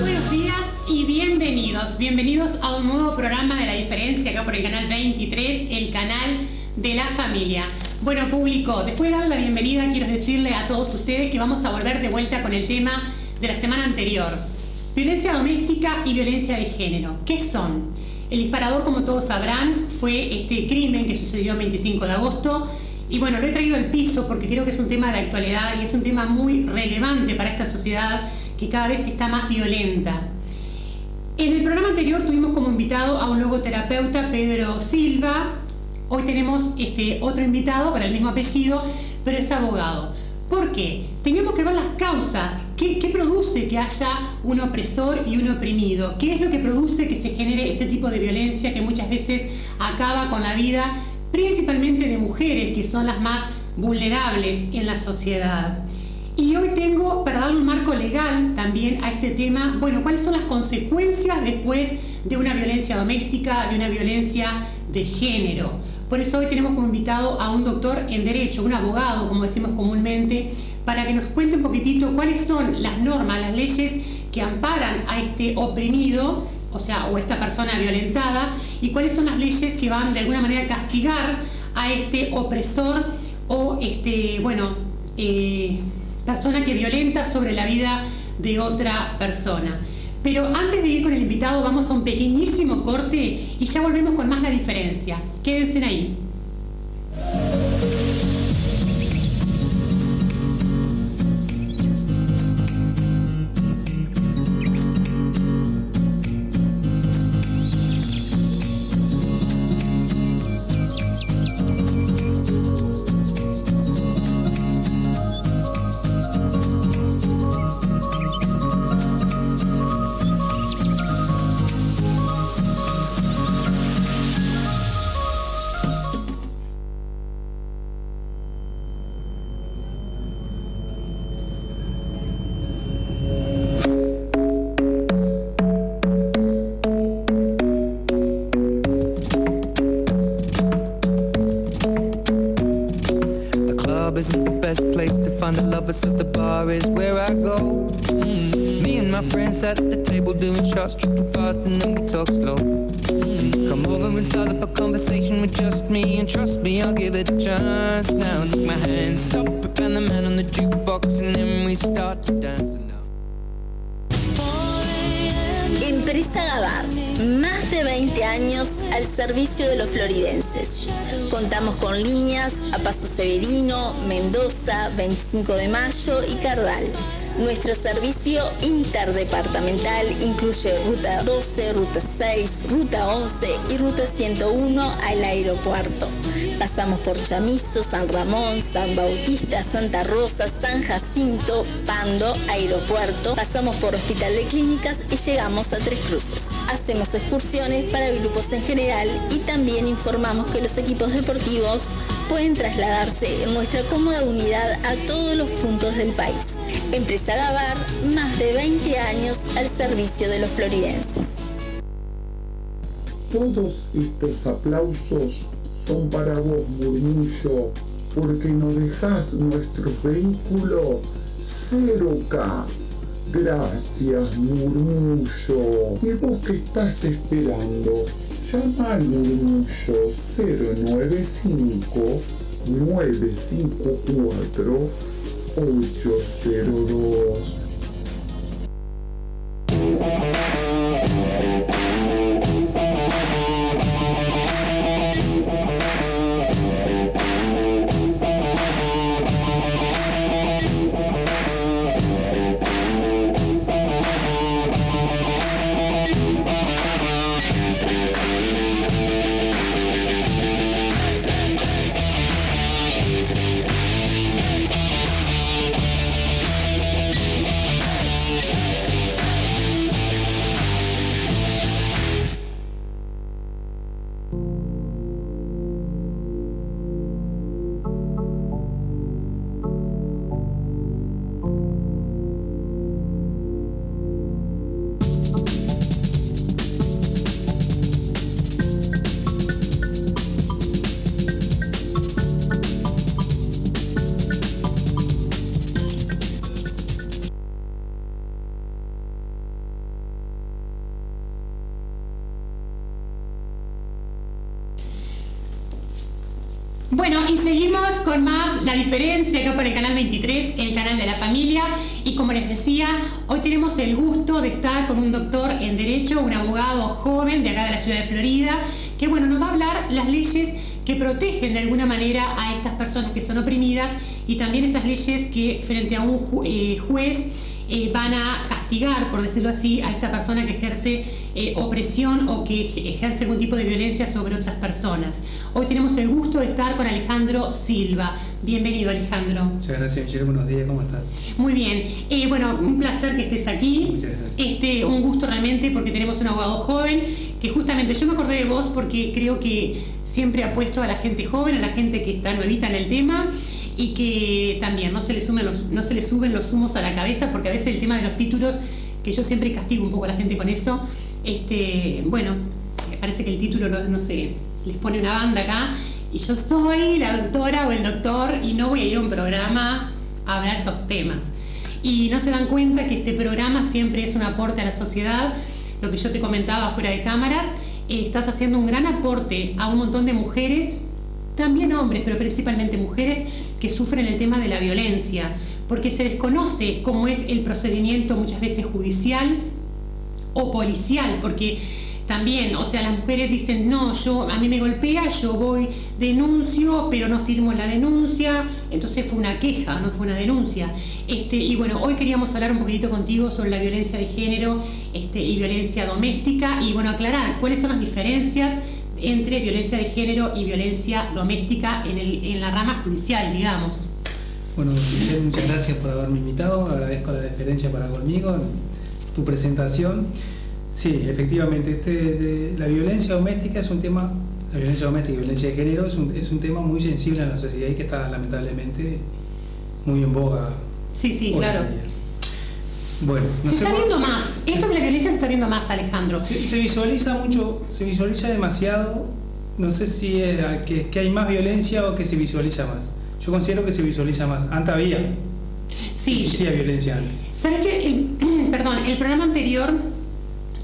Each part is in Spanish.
buenos días y bienvenidos a un nuevo programa de La Diferencia acá por el canal 23, el canal de la familia. Bueno, público, después de dar la bienvenida quiero decirle a todos ustedes que vamos a volver de vuelta con el tema de la semana anterior. Violencia doméstica y violencia de género. ¿Qué son? El disparador, como todos sabrán, fue este crimen que sucedió el 25 de agosto. Y bueno, lo he traído al piso porque creo que es un tema de actualidad y es un tema muy relevante para esta sociedad que cada vez está más violenta. En el programa anterior tuvimos como invitado a un logoterapeuta, Pedro Silva. Hoy tenemos otro invitado con el mismo apellido, pero es abogado. ¿Por qué? Tenemos que ver las causas. ¿Qué produce que haya un opresor y un oprimido? ¿Qué es lo que produce que se genere este tipo de violencia que muchas veces acaba con la vida, principalmente de mujeres, que son las más vulnerables en la sociedad? Y hoy tengo, para darle un marco legal también a este tema, bueno, ¿cuáles son las consecuencias después de una violencia doméstica, de una violencia de género? Por eso hoy tenemos como invitado a un doctor en Derecho, un abogado, como decimos comúnmente, para que nos cuente un poquitito cuáles son las normas, las leyes que amparan a este oprimido, o esta persona violentada, y cuáles son las leyes que van de alguna manera a castigar a este opresor o persona que violenta sobre la vida de otra persona. Pero antes de ir con el invitado vamos a un pequeñísimo corte y ya volvemos con más La Diferencia. Quédense ahí. So the bar is where I go. Me and my friends at the table doing shots, tripping fast and then we talk slow. Come over and start up a conversation with just me, and trust me, I'll give it a chance. Now take my hand, stop it, and the man on the jukebox, and then we start to dance. Empresa Gabar, más de 20 años al servicio de los floridenses. Contamos con líneas a Paso Severino, Mendoza, 25 de Mayo y Cardal. Nuestro servicio interdepartamental incluye Ruta 12, Ruta 6, Ruta 11 y Ruta 101 al aeropuerto. Pasamos por Chamizo, San Ramón, San Bautista, Santa Rosa, San Jacinto, Pando, aeropuerto. Pasamos por Hospital de Clínicas y llegamos a Tres Cruces. Hacemos excursiones para grupos en general y también informamos que los equipos deportivos pueden trasladarse en nuestra cómoda unidad a todos los puntos del país. Empresa Gabar, más de 20 años al servicio de los floridenses. Todos estos aplausos son para vos, Murmullo, porque nos dejás nuestro vehículo 0K. Gracias, Murmullo. ¿Y vos qué estás esperando? Llama al Murmullo 095 954 802. Bueno, y seguimos con más La Diferencia acá por el canal 23, el canal de la familia. Y como les decía, hoy tenemos el gusto de estar con un doctor en Derecho, un abogado joven de acá de la ciudad de Florida, que bueno, nos va a hablar las leyes que protegen de alguna manera a estas personas que son oprimidas y también esas leyes que frente a un juez van a castigar, por decirlo así, a esta persona que ejerce opresión o que ejerce algún tipo de violencia sobre otras personas. Hoy tenemos el gusto de estar con Alejandro Silva. Bienvenido, Alejandro. Muchas gracias, Michelle. Buenos días, ¿cómo estás? Muy bien. Bueno, un placer que estés aquí. Muchas gracias. Un gusto realmente porque tenemos un abogado joven que justamente yo me acordé de vos porque creo que siempre apuesto a la gente joven, a la gente que está nuevita en el tema y que también no se le suben los humos a la cabeza, porque a veces el tema de los títulos, que yo siempre castigo un poco a la gente con eso, bueno, parece que el título no sé, les pone una banda acá y yo soy la doctora o el doctor y no voy a ir a un programa a hablar estos temas. Y no se dan cuenta que este programa siempre es un aporte a la sociedad, lo que yo te comentaba fuera de cámaras. Estás haciendo un gran aporte a un montón de mujeres, también hombres, pero principalmente mujeres, que sufren el tema de la violencia, porque se desconoce cómo es el procedimiento muchas veces judicial o policial, porque también, o sea, las mujeres dicen, no, a mí me golpea, yo voy, denuncio, pero no firmo la denuncia, entonces fue una queja, no fue una denuncia. Y bueno, hoy queríamos hablar un poquitito contigo sobre la violencia de género y violencia doméstica, y bueno, aclarar cuáles son las diferencias entre violencia de género y violencia doméstica en la rama judicial, digamos. Bueno, Michelle, muchas gracias por haberme invitado, agradezco la deferencia para conmigo, tu presentación. Sí, efectivamente, la violencia doméstica es un tema, la violencia doméstica y violencia de género es un tema muy sensible en la sociedad y que está lamentablemente muy en boga. Sí, claro. Bueno, se está viendo más. Esto de la violencia se está viendo más, Alejandro. Se visualiza mucho, se visualiza demasiado. No sé si es que hay más violencia o que se visualiza más. Yo considero que se visualiza más. Antes existía violencia antes. ¿Sabes qué? El programa anterior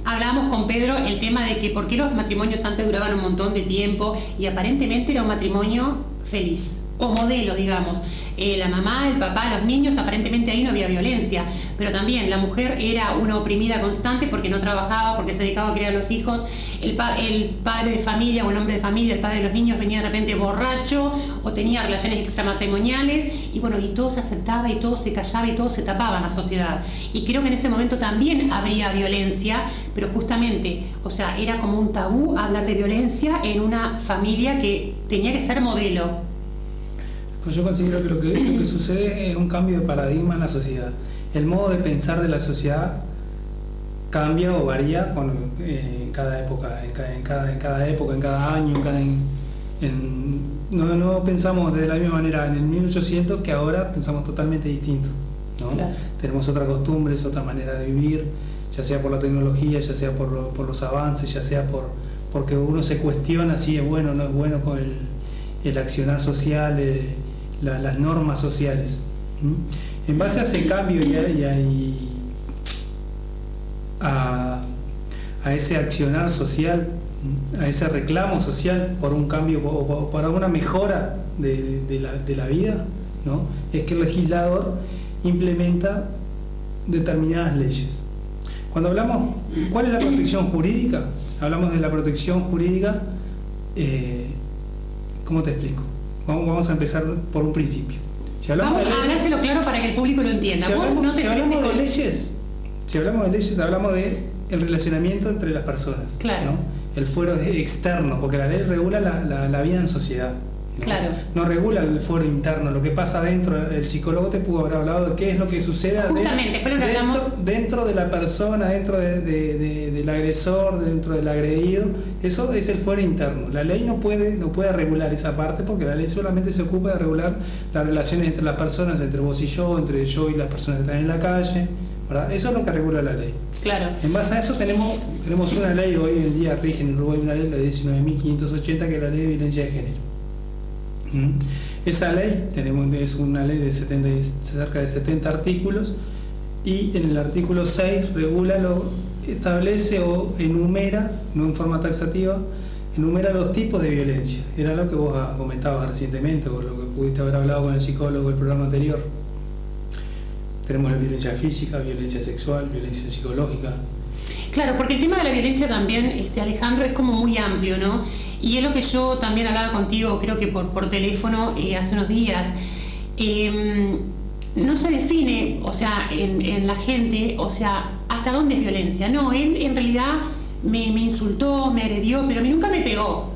hablábamos con Pedro el tema de que por qué los matrimonios antes duraban un montón de tiempo y aparentemente era un matrimonio feliz o modelo, digamos. La mamá, el papá, los niños, aparentemente ahí no había violencia, pero también la mujer era una oprimida constante porque no trabajaba, porque se dedicaba a criar a los hijos. El padre de familia o el hombre de familia, el padre de los niños, venía de repente borracho o tenía relaciones extramatrimoniales y bueno, y todo se aceptaba y todo se callaba y todo se tapaba en la sociedad. Y creo que en ese momento también habría violencia, pero justamente, o sea, era como un tabú hablar de violencia en una familia que tenía que ser modelo. Yo considero que lo que sucede es un cambio de paradigma en la sociedad. El modo de pensar de la sociedad cambia o varía en cada época, en cada año, no pensamos de la misma manera en el 1800 que ahora pensamos totalmente distinto, ¿no? Claro. Tenemos otras costumbres, otra manera de vivir, ya sea por la tecnología, ya sea por los avances, ya sea porque uno se cuestiona si es bueno o no es bueno con el accionar social, las normas sociales. En base a ese cambio a ese accionar social, a ese reclamo social por un cambio o para una mejora de la vida, ¿no? Es que el legislador implementa determinadas leyes. Cuando hablamos, ¿cuál es la protección jurídica? Hablamos de la protección jurídica, ¿cómo te explico? Vamos a empezar por un principio. Vamos a hablárselo claro para que el público lo entienda. Si hablamos de leyes, hablamos de el relacionamiento entre las personas. Claro. ¿No? El fuero externo, porque la ley regula la vida en sociedad. ¿no? Claro. No regula el fuero interno, lo que pasa adentro. El psicólogo te pudo haber hablado de qué es lo que sucede dentro de la persona, dentro del agresor, dentro del agredido. Eso es el fuero interno. La ley no puede regular esa parte porque la ley solamente se ocupa de regular las relaciones entre las personas, entre vos y yo, entre yo y las personas que están en la calle, ¿verdad? Eso es lo que regula la ley. Claro. En base a eso tenemos una ley, hoy en día rige en Uruguay una ley, la ley 19.580, que es la ley de violencia de género. Esa ley es una ley de cerca de 70 artículos y en el artículo 6 establece o enumera, no en forma taxativa, enumera los tipos de violencia. Era lo que vos comentabas recientemente, o lo que pudiste haber hablado con el psicólogo del programa anterior. Tenemos la violencia física, violencia sexual, violencia psicológica. Claro, porque el tema de la violencia también, Alejandro, es como muy amplio, ¿no? Y es lo que yo también hablaba contigo, creo que por teléfono hace unos días. No se define, o sea, en la gente, o sea, hasta dónde es violencia. No, él en realidad me insultó, me agredió, pero a mí nunca me pegó.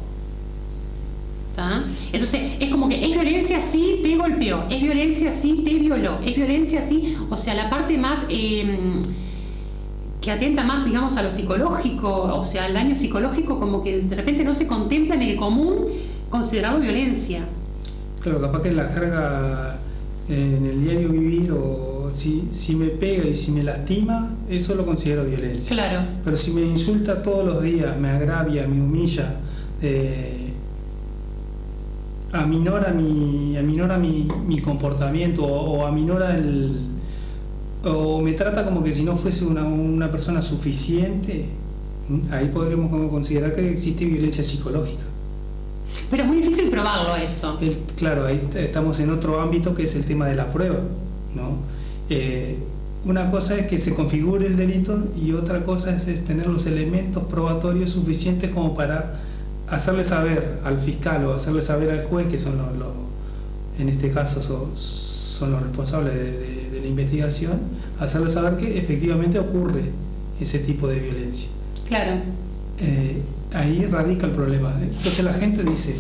¿Tá? Entonces, es como que es violencia sí te golpeó, es violencia sí te violó, es violencia sí, o sea, la parte más que atenta más, digamos, a lo psicológico, o sea, al daño psicológico, como que de repente no se contempla en el común considerarlo violencia. Claro, capaz que en la jerga, en el diario vivir, o si me pega y si me lastima, eso lo considero violencia. Claro. Pero si me insulta todos los días, me agravia, me humilla, aminora mi comportamiento, o aminora o me trata como que si no fuese una persona suficiente, ahí podremos considerar que existe violencia psicológica. Pero es muy difícil probarlo eso. Claro, ahí estamos en otro ámbito que es el tema de la prueba, ¿no? Una cosa es que se configure el delito y otra cosa es tener los elementos probatorios suficientes como para hacerle saber al fiscal o hacerle saber al juez, que son en este caso son los responsables de la investigación, hacerle saber que efectivamente ocurre ese tipo de violencia. Claro. Ahí radica el problema. Entonces la gente dice,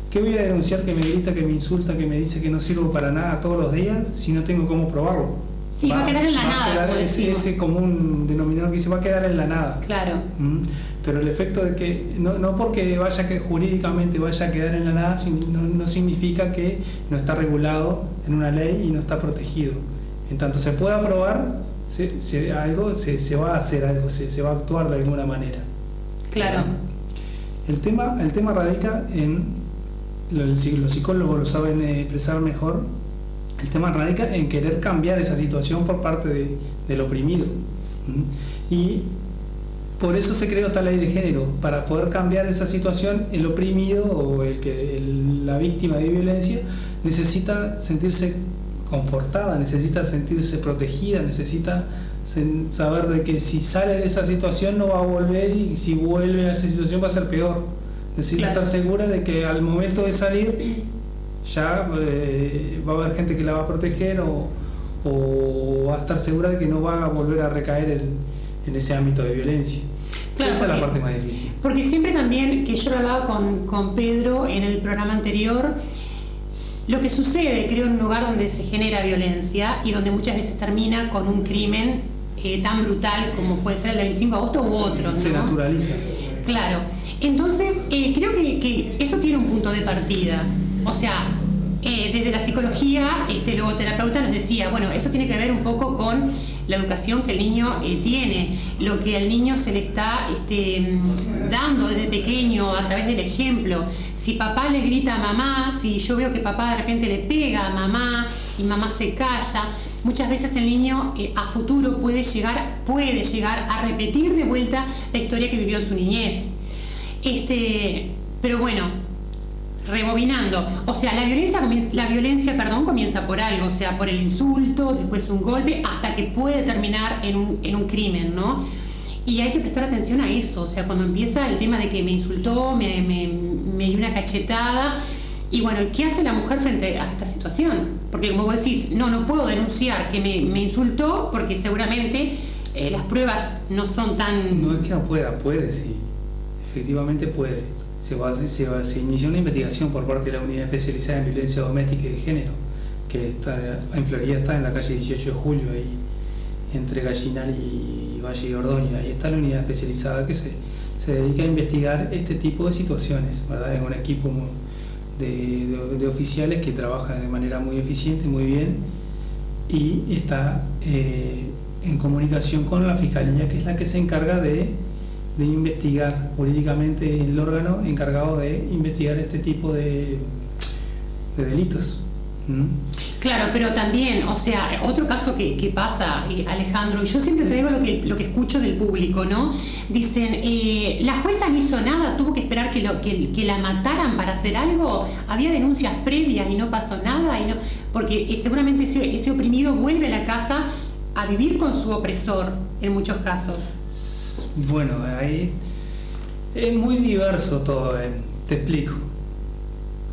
¿qué voy a denunciar que me grita, que me insulta, que me dice que no sirvo para nada todos los días si no tengo cómo probarlo? Y va a quedar en la nada. Va a quedar ese común denominador que dice, va a quedar en la nada. Claro. Pero el efecto de que, no porque jurídicamente vaya a quedar en la nada, no significa que no está regulado en una ley y no está protegido. En tanto se pueda probar, se va a hacer algo, se va a actuar de alguna manera. Claro. El tema radica en, los psicólogos lo saben expresar mejor, el tema radica en querer cambiar esa situación por parte del oprimido. Y por eso se creó esta ley de género, para poder cambiar esa situación. El oprimido o la víctima de violencia necesita sentirse confortada, necesita sentirse protegida, necesita saber de que si sale de esa situación no va a volver, y si vuelve a esa situación va a ser peor. Necesita estar segura de que al momento de salir ya va a haber gente que la va a proteger, o va a estar segura de que no va a volver a recaer en ese ámbito de violencia. Claro, esa es la parte más difícil. Porque siempre también, que yo lo hablaba con Pedro en el programa anterior, lo que sucede, creo, en un lugar donde se genera violencia y donde muchas veces termina con un crimen tan brutal como puede ser el del 25 de agosto u otro, ¿no? Se naturaliza. Claro. Entonces, creo que eso tiene un punto de partida. O sea, desde la psicología, el logoterapeuta nos decía, bueno, eso tiene que ver un poco con la educación que el niño tiene, lo que al niño se le está dando desde pequeño a través del ejemplo. Si papá le grita a mamá, si yo veo que papá de repente le pega a mamá y mamá se calla, muchas veces el niño a futuro puede llegar a repetir de vuelta la historia que vivió en su niñez. Pero bueno, rebobinando, o sea, la violencia comienza por algo, o sea, por el insulto, después un golpe, hasta que puede terminar en un crimen, ¿no? Y hay que prestar atención a eso, o sea, cuando empieza el tema de que me insultó, me dio una cachetada, y bueno, ¿qué hace la mujer frente a esta situación? Porque como vos decís, no puedo denunciar que me insultó, porque seguramente las pruebas no son tan... No es que no puede, sí, efectivamente puede. Se inició una investigación por parte de la Unidad Especializada en Violencia Doméstica y de Género, que está en Florida, está en la calle 18 de Julio, ahí entre Gallinal y Valle y Ordóñez. Ahí está la unidad especializada que se dedica a investigar este tipo de situaciones, ¿verdad? Es un equipo de oficiales que trabaja de manera muy eficiente, muy bien, y está en comunicación con la Fiscalía, que es la que se encarga de investigar jurídicamente, el órgano encargado de investigar este tipo de delitos. Claro, pero también, o sea, otro caso que pasa, Alejandro, y yo siempre traigo lo que escucho del público, ¿no? Dicen, la jueza no hizo nada, tuvo que esperar que la mataran para hacer algo, había denuncias previas y no pasó nada, porque seguramente ese oprimido vuelve a la casa a vivir con su opresor en muchos casos. Bueno, ahí es muy diverso todo, te explico.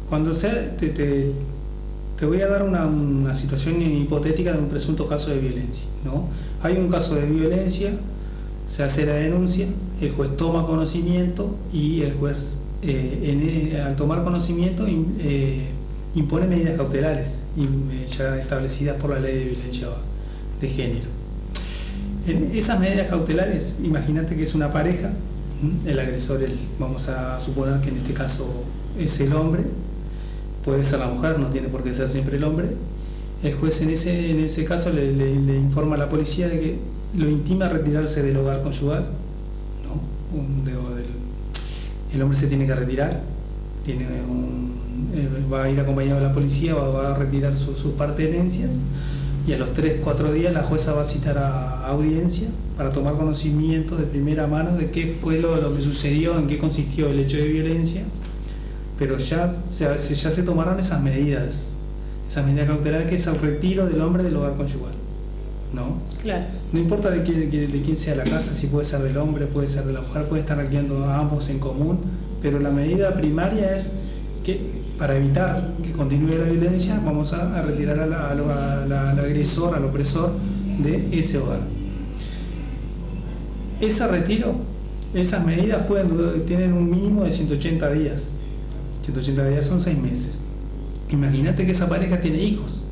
Cuando sea, te voy a dar una situación hipotética de un presunto caso de violencia, ¿no? Hay un caso de violencia, se hace la denuncia, el juez toma conocimiento y el juez, al tomar conocimiento, impone medidas cautelares ya establecidas por la ley de violencia de género. En esas medidas cautelares, imagínate que es una pareja, el agresor, vamos a suponer que en este caso es el hombre, puede ser la mujer, no tiene por qué ser siempre el hombre. El juez en ese caso le informa a la policía de que lo intima a retirarse del hogar conyugal, ¿no? El hombre se tiene que retirar, va a ir acompañado de la policía, va a retirar sus pertenencias, y a los 3-4 días la jueza va a citar a audiencia para tomar conocimiento de primera mano de qué fue lo que sucedió, en qué consistió el hecho de violencia. Pero ya se tomaron esas medidas cautelares, que es el retiro del hombre del hogar conyugal, ¿no? Claro. No importa de quién sea la casa, si puede ser del hombre, puede ser de la mujer, puede estar alquilando a ambos en común, pero la medida primaria es que para evitar que continúe la violencia vamos a retirar al agresor, al opresor de ese hogar. Ese retiro, esas medidas tienen un mínimo de 180 días. 180 días son 6 meses. Imagínate que esa pareja tiene hijos.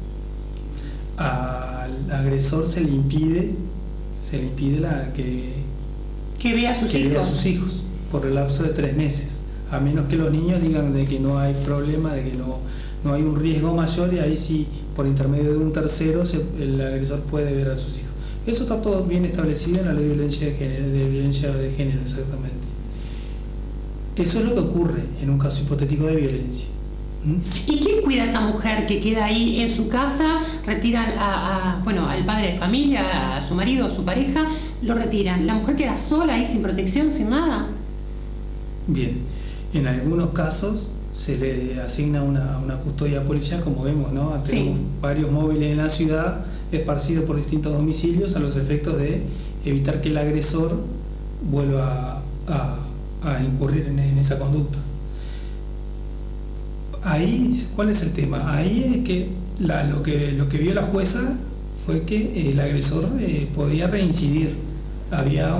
Al agresor se le impide que vea a sus hijos por el lapso de 3 meses, a menos que los niños digan de que no hay problema, de que no hay un riesgo mayor, y ahí sí, por intermedio de un tercero, el agresor puede ver a sus hijos. Eso está todo bien establecido en la ley de violencia de género, exactamente. Eso es lo que ocurre en un caso hipotético de violencia. ¿Y quién cuida a esa mujer que queda ahí en su casa? Retiran al padre de familia, a su marido, a su pareja, lo retiran. ¿La mujer queda sola ahí sin protección, sin nada? Bien, en algunos casos se le asigna una custodia policial, como vemos, ¿no? Tenemos varios móviles en la ciudad esparcidos por distintos domicilios a los efectos de evitar que el agresor vuelva a incurrir en esa conducta. Ahí, ¿cuál es el tema? Ahí es que lo que vio la jueza fue que el agresor podía reincidir. Había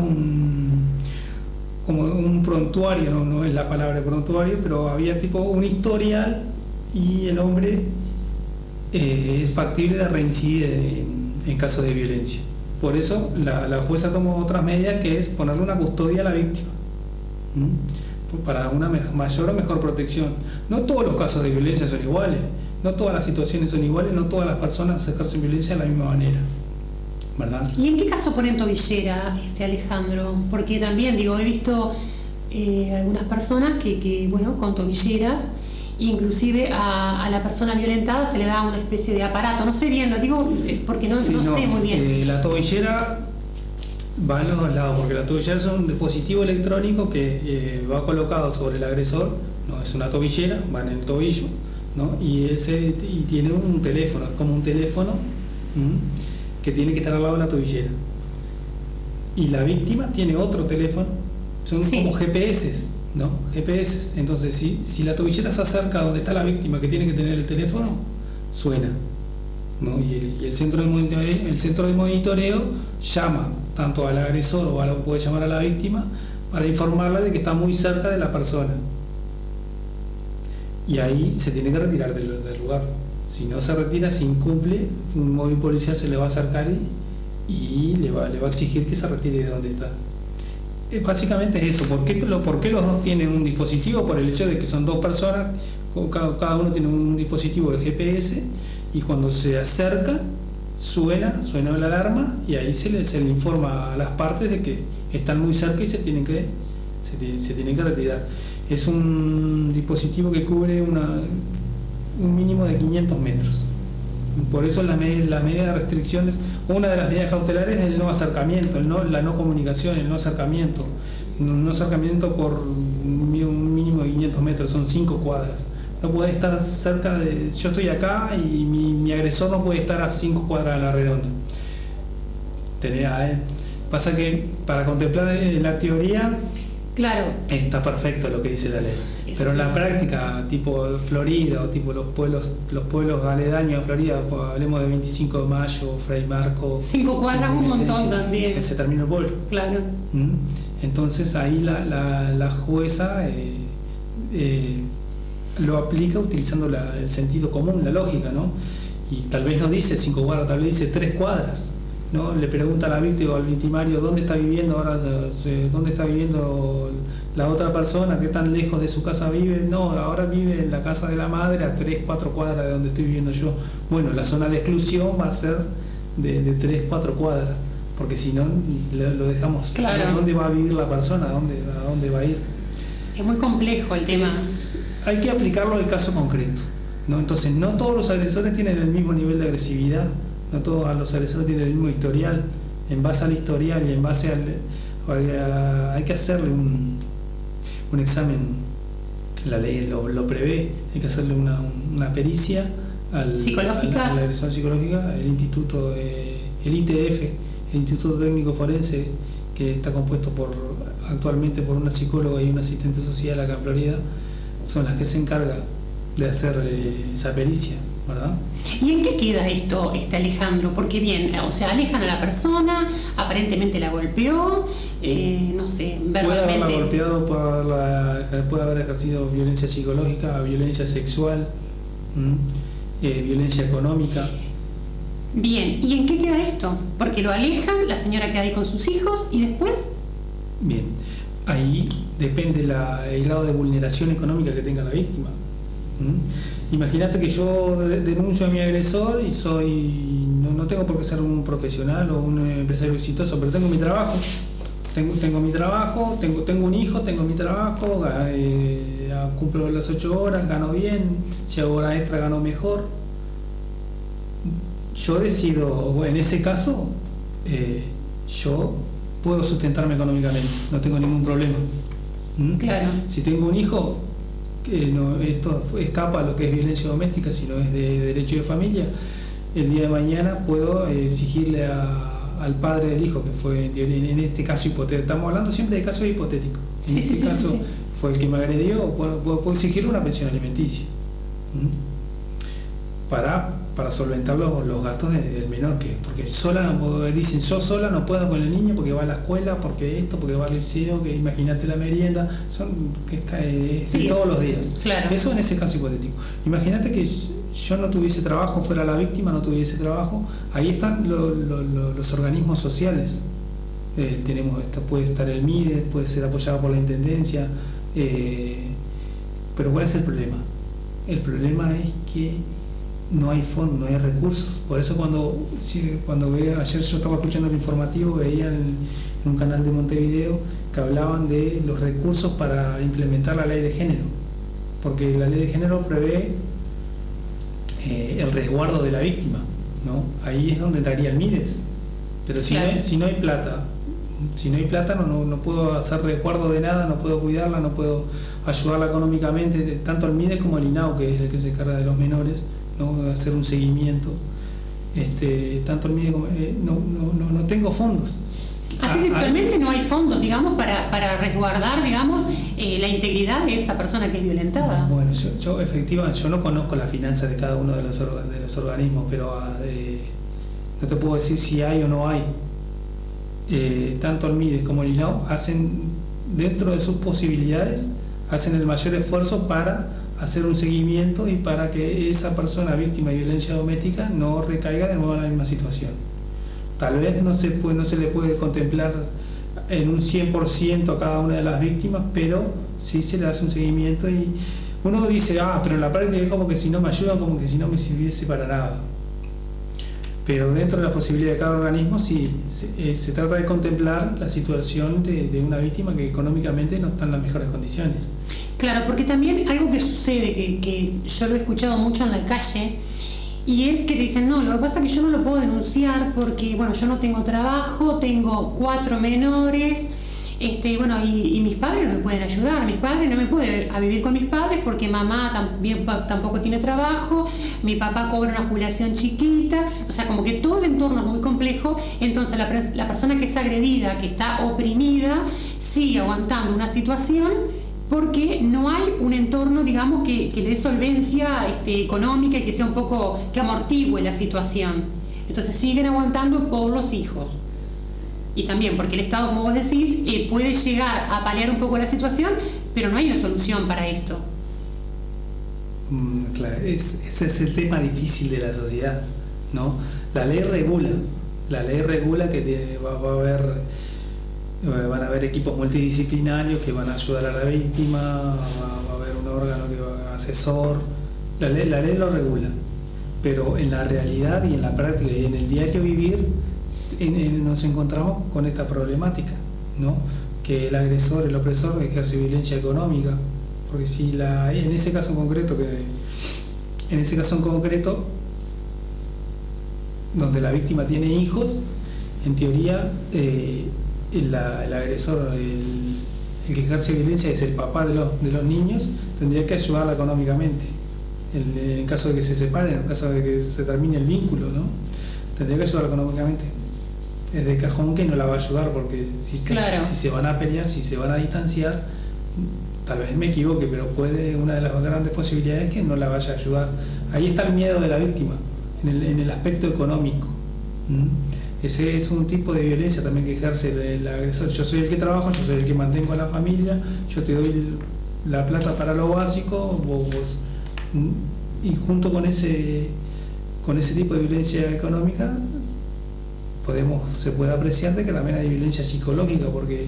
como un prontuario, no es la palabra prontuario, pero había tipo un historial, y el hombre es factible de reincidir en caso de violencia. Por eso la jueza tomó otras medidas, que es ponerle una custodia a la víctima, para una mayor o mejor protección. No todos los casos de violencia son iguales, no todas las situaciones son iguales, no todas las personas ejercen violencia de la misma manera, ¿verdad? ¿Y en qué caso ponen tobillera, Alejandro? Porque también, he visto algunas personas que con tobilleras, inclusive a la persona violentada se le da una especie de aparato, no sé bien, lo digo porque no sé muy bien. La tobillera va en los dos lados, porque la tobillera es un dispositivo electrónico que va colocado sobre el agresor, no es una tobillera, va en el tobillo, ¿no? Y tiene un teléfono, es como un teléfono que tiene que estar al lado de la tobillera. Y la víctima tiene otro teléfono, son como GPS, ¿no? GPS. Entonces, si la tobillera se acerca a donde está la víctima, que tiene que tener el teléfono, suena, ¿no? Y el centro de monitoreo llama tanto al agresor o puede llamar a la víctima para informarla de que está muy cerca de la persona. Y ahí se tiene que retirar del lugar. Si no se retira, se incumple, un móvil policial se le va a acercar y le va a exigir que se retire de donde está. Básicamente es eso. ¿Por qué los dos tienen un dispositivo? Por el hecho de que son dos personas, cada uno tiene un dispositivo de GPS, y cuando se acerca suena la alarma, y ahí se le informa a las partes de que están muy cerca y se tienen que retirar. Es un dispositivo que cubre un mínimo de 500 metros. Por eso la medida de restricciones, una de las medidas cautelares es el no acercamiento, la no comunicación, el no acercamiento. No acercamiento por un mínimo de 500 metros, son 5 cuadras. No puede estar cerca de... Yo estoy acá y mi agresor no puede estar a 5 cuadras a la redonda. Pasa que para contemplar la teoría, claro, está perfecto lo que dice la ley. Pero en la práctica, tipo Florida o tipo los pueblos aledaños a Florida, pues, hablemos de 25 de Mayo, Fray Marcos... 5 cuadras un montón también. Se termina el pueblo. Claro. Entonces ahí la jueza lo aplica utilizando el sentido común, la lógica, ¿no? Y tal vez no dice 5 cuadras, tal vez dice 3 cuadras, ¿no? Le pregunta a la víctima o al victimario dónde está viviendo ahora, dónde está viviendo la otra persona, qué tan lejos de su casa vive. No, ahora vive en la casa de la madre a 3-4 cuadras de donde estoy viviendo yo. Bueno, la zona de exclusión va a ser de 3-4 cuadras, porque si no lo dejamos. Claro. ¿Dónde va a vivir la persona? ¿A dónde va a ir? Es muy complejo el tema. Hay que aplicarlo al caso concreto, ¿no? Entonces, no todos los agresores tienen el mismo nivel de agresividad, no todos los agresores tienen el mismo historial. En base al historial y en base hay que hacerle un examen, la ley lo prevé, hay que hacerle una pericia psicológica, a la agresión psicológica. El ITF, el Instituto Técnico Forense, que está compuesto actualmente por una psicóloga y un asistente social acá en Florida, son las que se encargan de hacer esa pericia, ¿verdad? ¿Y en qué queda esto, Alejandro? Porque bien, o sea, alejan a la persona, aparentemente la golpeó, no sé, verbalmente. Puede haberla golpeado, puede haber ejercido violencia psicológica, violencia sexual, violencia económica. Bien, ¿y en qué queda esto? Porque lo alejan, la señora queda ahí con sus hijos y después... Bien, ahí depende el grado de vulneración económica que tenga la víctima. Imagínate que yo denuncio a mi agresor y no tengo por qué ser un profesional o un empresario exitoso, pero tengo mi trabajo. Tengo mi trabajo, tengo un hijo, tengo mi trabajo, cumplo las 8 horas, gano bien, si hago horas extra gano mejor. Yo decido, en ese caso, yo puedo sustentarme económicamente, no tengo ningún problema. Claro. Si tengo un hijo, esto escapa a lo que es violencia doméstica, sino es de derecho de familia, el día de mañana puedo exigirle al padre del hijo, que fue en este caso hipotético, estamos hablando siempre de casos hipotéticos, en este caso fue el que me agredió, puedo exigirle una pensión alimenticia para solventar los gastos del menor, porque dicen yo sola no puedo con el niño porque va a la escuela, porque va al liceo, que imagínate la merienda, todos los días. Claro. Eso en ese caso hipotético. Imagínate que yo no tuviese trabajo, fuera la víctima, no tuviese trabajo, ahí están los organismos sociales. Puede estar el MIDES, puede ser apoyado por la Intendencia, pero ¿cuál es el problema? El problema es que no hay fondos, no hay recursos. Por eso cuando ayer yo estaba escuchando el informativo, veía en un canal de Montevideo que hablaban de los recursos para implementar la ley de género, porque la ley de género prevé el resguardo de la víctima, ¿no? Ahí es donde entraría el MIDES, pero si no hay plata, no puedo hacer resguardo de nada, no puedo cuidarla, no puedo ayudarla económicamente, tanto el MIDES como el INAU, que es el que se encarga de los menores, ¿no? Hacer un seguimiento, tanto el MIDES como no tengo fondos. Así que actualmente no hay fondos, digamos, para resguardar, digamos, la integridad de esa persona que es violentada. Bueno, yo efectivamente, yo no conozco las finanzas de cada uno de los organismos, pero no te puedo decir si hay o no hay. Tanto el MIDES como el INAU hacen, dentro de sus posibilidades, hacen el mayor esfuerzo para hacer un seguimiento y para que esa persona víctima de violencia doméstica no recaiga de nuevo en la misma situación. Tal vez no se le puede contemplar en un 100% a cada una de las víctimas, pero sí se le hace un seguimiento y uno dice, pero en la práctica es como que si no me ayudan, como que si no me sirviese para nada. Pero dentro de las posibilidades de cada organismo sí se trata de contemplar la situación de una víctima que económicamente no está en las mejores condiciones. Claro, porque también algo que sucede, que yo lo he escuchado mucho en la calle, y es que te dicen, no, lo que pasa es que yo no lo puedo denunciar porque, bueno, yo no tengo trabajo, tengo 4 menores, bueno, y mis padres no me pueden ayudar, mis padres no me pueden ir a vivir con mis padres porque mamá tampoco tiene trabajo, mi papá cobra una jubilación chiquita, o sea, como que todo el entorno es muy complejo. Entonces la persona que es agredida, que está oprimida, sigue aguantando una situación porque no hay un entorno, digamos, que le dé solvencia económica y que sea un poco, que amortigüe la situación. Entonces siguen aguantando por los hijos. Y también porque el Estado, como vos decís, puede llegar a paliar un poco la situación, pero no hay una solución para esto. Claro, ese es el tema difícil de la sociedad, ¿no? La ley regula que van a haber equipos multidisciplinarios que van a ayudar a la víctima, va a haber un órgano que va a asesor, la ley lo regula, pero en la realidad y en la práctica y en el diario vivir nos encontramos con esta problemática, ¿no? Que el agresor, el opresor ejerce violencia económica, porque si en ese caso en concreto donde la víctima tiene hijos, en teoría el agresor, el que ejerce violencia es el papá de los niños, tendría que ayudarla económicamente en caso de que se separen, en caso de que se termine el vínculo, ¿no? Tendría que ayudarla económicamente. Es de cajón que no la va a ayudar, porque si se van a pelear, si se van a distanciar, tal vez me equivoque, pero una de las grandes posibilidades es que no la vaya a ayudar. Ahí está el miedo de la víctima, en el aspecto económico. Ese es un tipo de violencia también que ejerce el agresor. Yo soy el que trabajo, yo soy el que mantengo a la familia, yo te doy la plata para lo básico, vos, y junto con ese tipo de violencia económica se puede apreciar de que también hay violencia psicológica, porque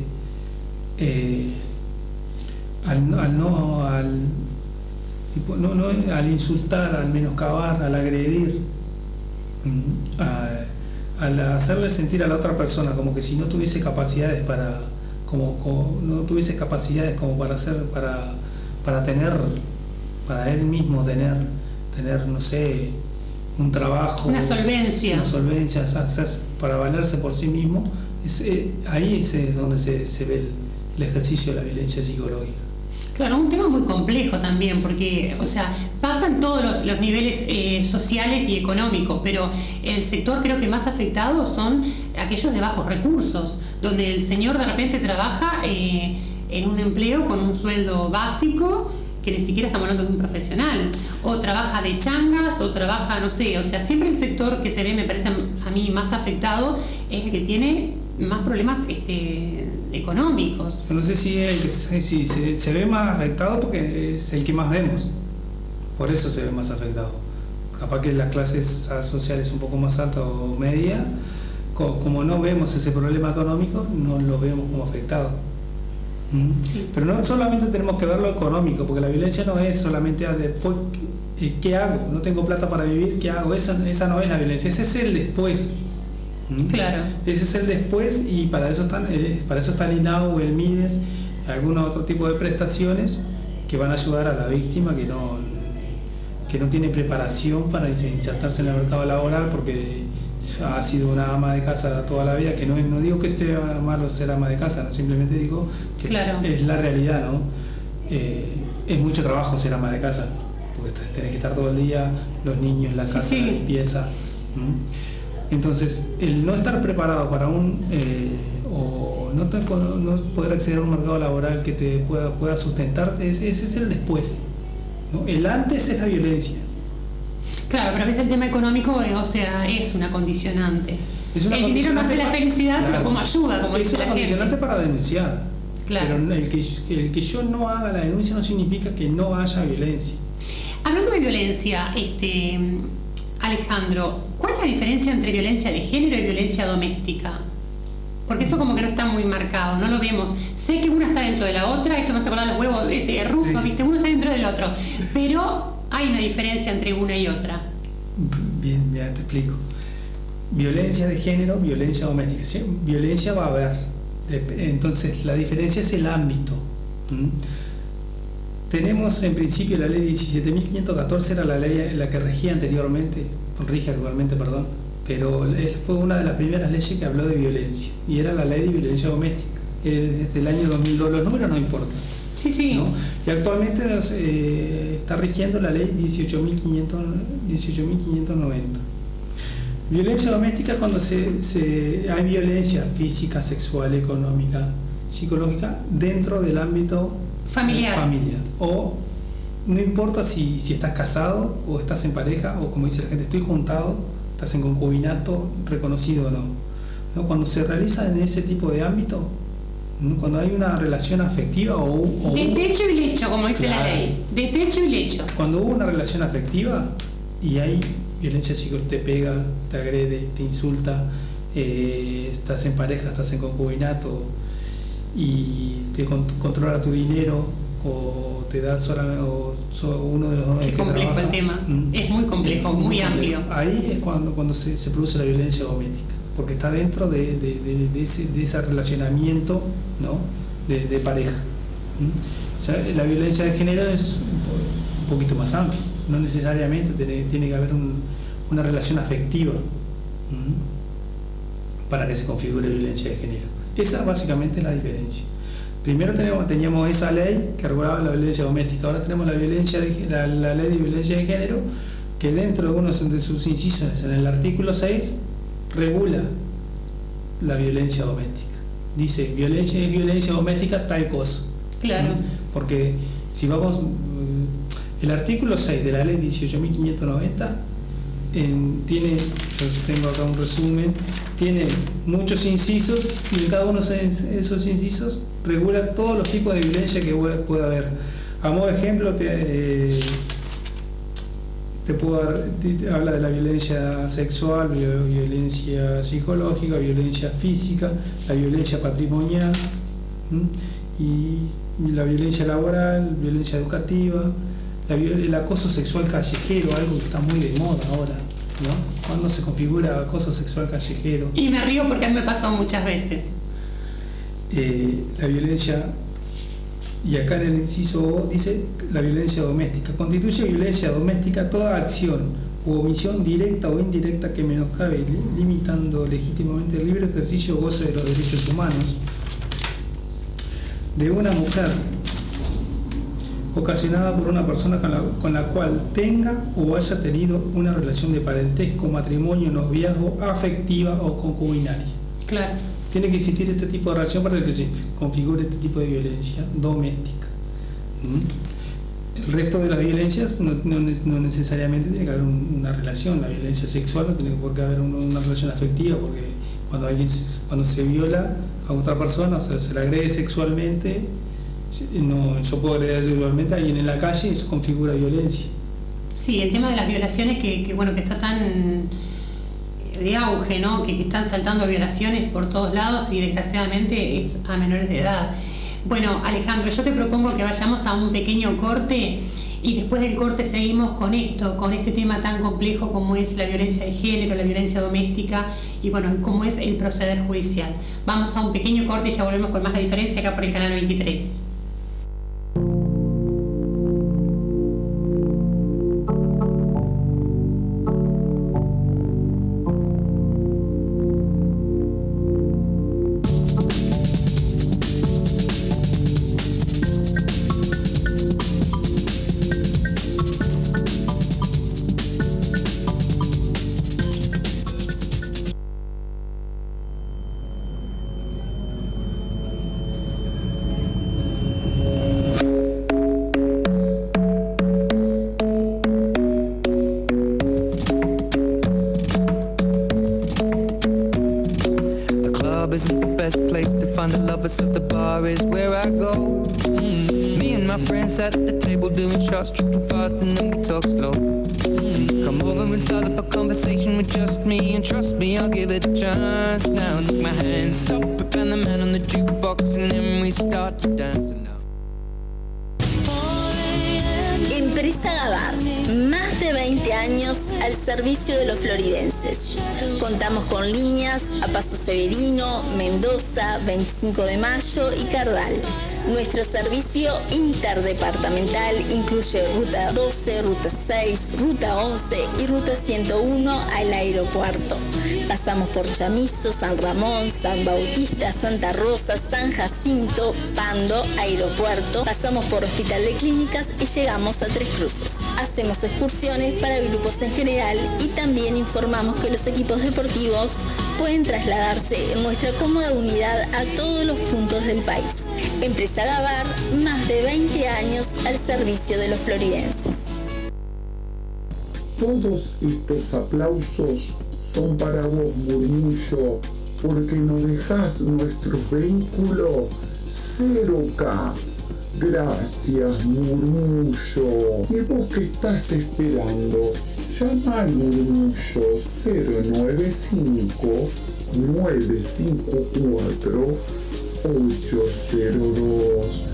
al insultar, al menoscabar, al agredir, al hacerle sentir a la otra persona como que si no tuviese capacidades para él mismo tener, no sé, un trabajo, una solvencia, para valerse por sí mismo, ahí es donde se ve el ejercicio de la violencia psicológica. Claro, un tema muy complejo también, porque, o sea, pasan todos los niveles sociales y económicos, pero el sector creo que más afectado son aquellos de bajos recursos, donde el señor de repente trabaja en un empleo con un sueldo básico, que ni siquiera estamos hablando de un profesional, o trabaja de changas, o trabaja, no sé, o sea, siempre el sector que se ve, me parece a mí, más afectado es el que tiene más problemas económicos. Yo no sé si se ve más afectado porque es el que más vemos, por eso se ve más afectado. Capaz que las clases sociales un poco más altas o media, como no vemos ese problema económico, no lo vemos como afectado. Sí. Pero no solamente tenemos que ver lo económico, porque la violencia no es solamente después, ¿qué hago? No tengo plata para vivir, ¿qué hago? Esa no es la violencia, ese es el después. Claro. Ese es el después, y para eso está el INAU, el MIDES, algún otro tipo de prestaciones que van a ayudar a la víctima que no tiene preparación para insertarse en el mercado laboral, porque ha sido una ama de casa toda la vida, que no digo que sea malo ser ama de casa, no, simplemente digo que claro, es la realidad, ¿no? Es mucho trabajo ser ama de casa, porque tenés que estar todo el día, los niños, la casa, la limpieza. Entonces, el no estar preparado para o no poder acceder a un mercado laboral que te pueda sustentarte, ese es el después, ¿no? El antes es la violencia. Claro, pero a veces el tema económico, o sea, es una condicionante. El dinero no hace la felicidad, claro, pero como ayuda, como es dice la gente. Es una condicionante para denunciar. Claro. Pero el que yo no haga la denuncia no significa que no haya violencia. Hablando de violencia, Alejandro, ¿cuál es la diferencia entre violencia de género y violencia doméstica? Porque eso como que no está muy marcado, no lo vemos. Sé que una está dentro de la otra, esto me hace acordar los huevos rusos, sí. ¿Viste? Uno está dentro del otro, pero hay una diferencia entre una y otra. Bien, te explico. Violencia de género, violencia doméstica. ¿Sí? Violencia va a haber. Entonces, la diferencia es el ámbito. Tenemos en principio la ley 17.514, era la ley la que regía anteriormente, rige actualmente, perdón, pero fue una de las primeras leyes que habló de violencia, y era la ley de violencia doméstica, desde el año 2002, los números no importan. Sí. ¿No? Y actualmente está rigiendo la ley 18.590. Violencia doméstica cuando hay violencia física, sexual, económica, psicológica dentro del ámbito familiar. O no importa si estás casado o estás en pareja, o como dice la gente, estoy juntado, estás en concubinato reconocido o no. Cuando se realiza en ese tipo de ámbito, cuando hay una relación afectiva de techo y lecho, como dice la ley, de techo y lecho. Cuando hubo una relación afectiva y hay violencia psicológica, te pega, te agrede, te insulta, estás en pareja, estás en concubinato y te controla tu dinero, o te da solamente uno de los dos. Qué complejo el tema, es muy complejo, muy amplio. Ahí es cuando se produce la violencia doméstica, porque está dentro de ese relacionamiento, ¿no? de pareja. Ya la violencia de género es un poquito más amplia, no necesariamente tiene que haber una relación afectiva para que se configure violencia de género. Esa básicamente es la diferencia. Primero teníamos esa ley que regulaba la violencia doméstica, ahora tenemos la ley de violencia de género, que dentro de uno de sus incisos, en el artículo 6, regula la violencia doméstica. Dice, violencia es violencia doméstica tal cosa. Claro. Porque si vamos, el artículo 6 de la ley 18.590 tiene, yo tengo acá un resumen, tiene muchos incisos, y en cada uno de esos incisos regula todos los tipos de violencia que pueda haber. A modo de ejemplo, habla de la violencia sexual, violencia psicológica, violencia física, la violencia patrimonial, y la violencia laboral, violencia educativa, el acoso sexual callejero, algo que está muy de moda ahora, ¿no? ¿Cuándo se configura acoso sexual callejero? Y me río porque a mí me pasó muchas veces. La violencia, y acá en el inciso O dice la violencia doméstica. Constituye violencia doméstica toda acción u omisión directa o indirecta que menoscabe, limitando legítimamente el libre ejercicio o goce de los derechos humanos de una mujer, ocasionada por una persona con la cual tenga o haya tenido una relación de parentesco, matrimonio, noviazgo, afectiva o concubinaria. Claro. Tiene que existir este tipo de relación para que se configure este tipo de violencia doméstica. El resto de las violencias no necesariamente tiene que haber una relación. La violencia sexual no tiene por qué haber una relación afectiva, porque cuando se viola a otra persona, o sea, se le agrede sexualmente, yo puedo agredir sexualmente a alguien en la calle y eso configura violencia. Sí, el tema de las violaciones que está tan de auge, ¿no? Que están saltando violaciones por todos lados, y desgraciadamente es a menores de edad. Bueno, Alejandro, yo te propongo que vayamos a un pequeño corte, y después del corte seguimos con este tema tan complejo como es la violencia de género, la violencia doméstica, y bueno, cómo es el proceder judicial. Vamos a un pequeño corte y ya volvemos con más La Diferencia acá por el canal 23. So the bar is where I go. Me and my friends at the table doing shots, tripping fast and then we talk slow. Come over and start up a conversation with just me, and trust me, I'll give it a chance. Now take my hand, stop it, and the man on the jukebox, and then we start to dance now. Empresa Gabar, más de 20 años al servicio de los floridenses. Contamos con líneas a Paso Severino, Mendoza, 25 de Mayo y Cardal. Nuestro servicio interdepartamental incluye Ruta 12, Ruta 6, Ruta 11 y Ruta 101 al aeropuerto. Pasamos por Chamizo, San Ramón, San Bautista, Santa Rosa, San Jacinto, Pando, aeropuerto. Pasamos por Hospital de Clínicas y llegamos a Tres Cruces. Hacemos excursiones para grupos en general y también informamos que los equipos deportivos pueden trasladarse en nuestra cómoda unidad a todos los puntos del país. Empresa Gabar, más de 20 años al servicio de los floridenses. Todos estos aplausos son para vos, Murmullo, porque nos dejás nuestros vehículos 0K. Gracias, Murmullo. ¿Y vos qué estás esperando? Llama al Murmullo 095 954 802.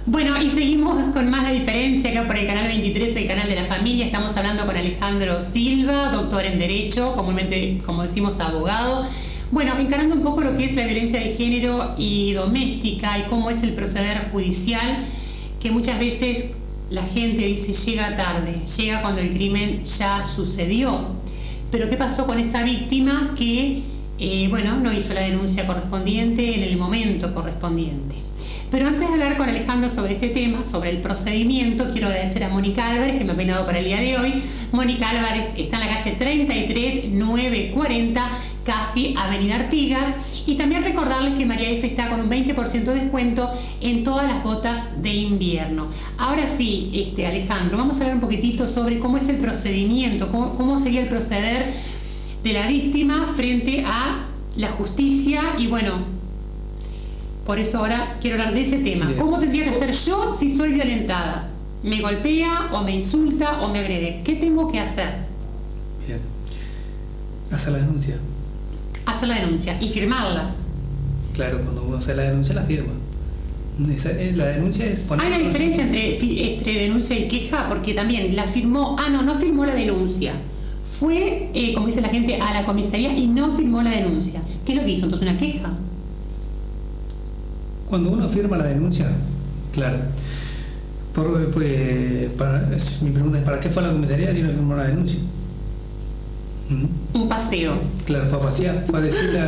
Bueno, y seguimos con más de diferencia acá por el canal 23, el canal de la familia. Estamos hablando con Alejandro Silva, doctor en Derecho, comúnmente, como decimos, abogado. Bueno, encarando un poco lo que es la violencia de género y doméstica y cómo es el proceder judicial, que muchas veces la gente dice llega tarde, llega cuando el crimen ya sucedió. Pero ¿qué pasó con esa víctima que, no hizo la denuncia correspondiente en el momento correspondiente? Pero antes de hablar con Alejandro sobre este tema, sobre el procedimiento, quiero agradecer a Mónica Álvarez, que me ha peinado para el día de hoy. Mónica Álvarez está en la calle 33 940, casi Avenida Artigas. Y también recordarles que María F está con un 20% de descuento en todas las botas de invierno. Ahora sí, Alejandro, vamos a hablar un poquitito sobre cómo es el procedimiento, cómo sería el proceder de la víctima frente a la justicia y por eso ahora quiero hablar de ese tema. Bien. ¿Cómo tendría que hacer yo si soy violentada? ¿Me golpea o me insulta o me agrede? ¿Qué tengo que hacer? Bien. Hacer la denuncia. Hacer la denuncia y firmarla. Claro, cuando uno hace la denuncia, la firma. La denuncia es poner... Hay una diferencia entre denuncia y queja, porque también la firmó... no firmó la denuncia. Fue, como dice la gente, a la comisaría y no firmó la denuncia. ¿Qué es lo que hizo? Entonces, una queja. Cuando uno firma la denuncia, claro. Mi pregunta es, ¿para qué fue a la comisaría si no firmó la denuncia? Un paseo. Claro, fue a pasear, fue a decirle,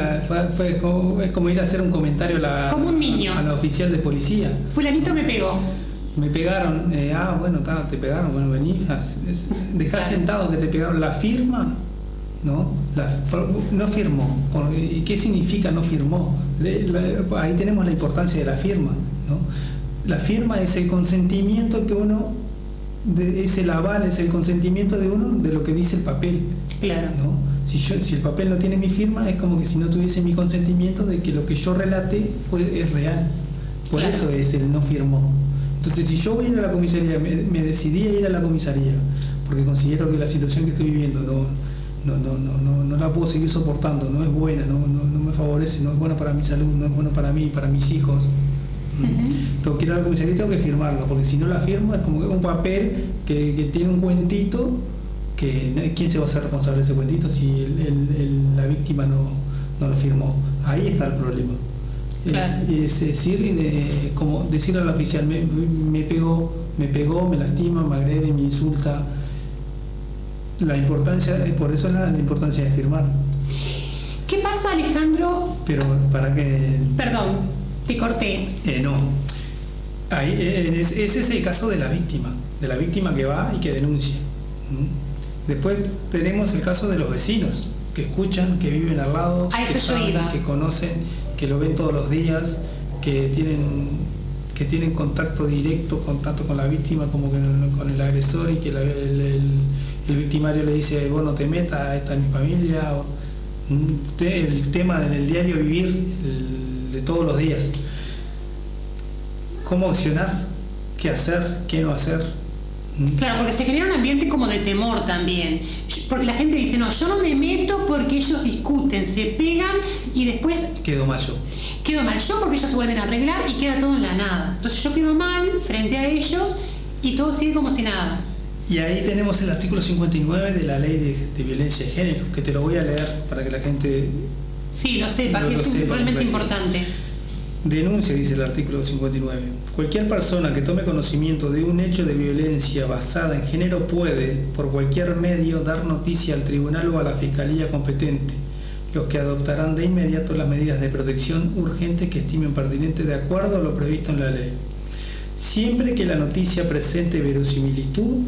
es como ir a hacer un comentario como un niño. A la oficial de policía. Fulanito me pegó. Me pegaron, te pegaron, vení, dejá sentado que te pegaron. La firma, ¿no? No firmó. ¿Y qué significa no firmó? Ahí tenemos la importancia de la firma, ¿no? La firma es el consentimiento que uno, es el aval, es el consentimiento de uno de lo que dice el papel. Claro. ¿No? Si el papel no tiene mi firma, es como que si no tuviese mi consentimiento de que lo que yo relaté es real. Por claro. Eso es el no firmó. Entonces, si yo voy a ir a la comisaría, me decidí a ir a la comisaría porque considero que la situación que estoy viviendo no la puedo seguir soportando, no es buena, no me favorece, no es buena para mi salud, no es buena para mí, para mis hijos, Tengo que ir a la comisaría y tengo que firmarlo, porque si no la firmo es como un papel que tiene un cuentito, que ¿quién se va a hacer responsable de ese cuentito si la víctima no lo firmó? Ahí está el problema. Claro. Es decir, como decirle al oficial, me pegó, me lastima, me agrede, me insulta. La importancia, por eso la importancia de firmar. ¿Qué pasa, Alejandro? Pero para que... Perdón, te corté. No. Ahí, ese es el caso de la víctima que va y que denuncia. Después tenemos el caso de los vecinos, que escuchan, que viven al lado, que saben, que conocen, que lo ven todos los días, que tienen contacto directo, tanto con la víctima como con el agresor, y que el victimario le dice, vos no te metas, esta es mi familia. El tema del diario vivir de todos los días. ¿Cómo accionar? ¿Qué hacer? ¿Qué no hacer? Claro, porque se genera un ambiente como de temor también. Porque la gente dice, no, yo no me meto porque ellos discuten, se pegan y después... Quedo mal yo porque ellos se vuelven a arreglar y queda todo en la nada. Entonces yo quedo mal frente a ellos y todo sigue como si nada. Y ahí tenemos el artículo 59 de la ley de violencia de género, que te lo voy a leer para que la gente... Sí, lo sepa, que es realmente importante. Denuncia, dice el artículo 59. Cualquier persona que tome conocimiento de un hecho de violencia basada en género puede, por cualquier medio, dar noticia al tribunal o a la fiscalía competente, los que adoptarán de inmediato las medidas de protección urgentes que estimen pertinentes de acuerdo a lo previsto en la ley. Siempre que la noticia presente verosimilitud,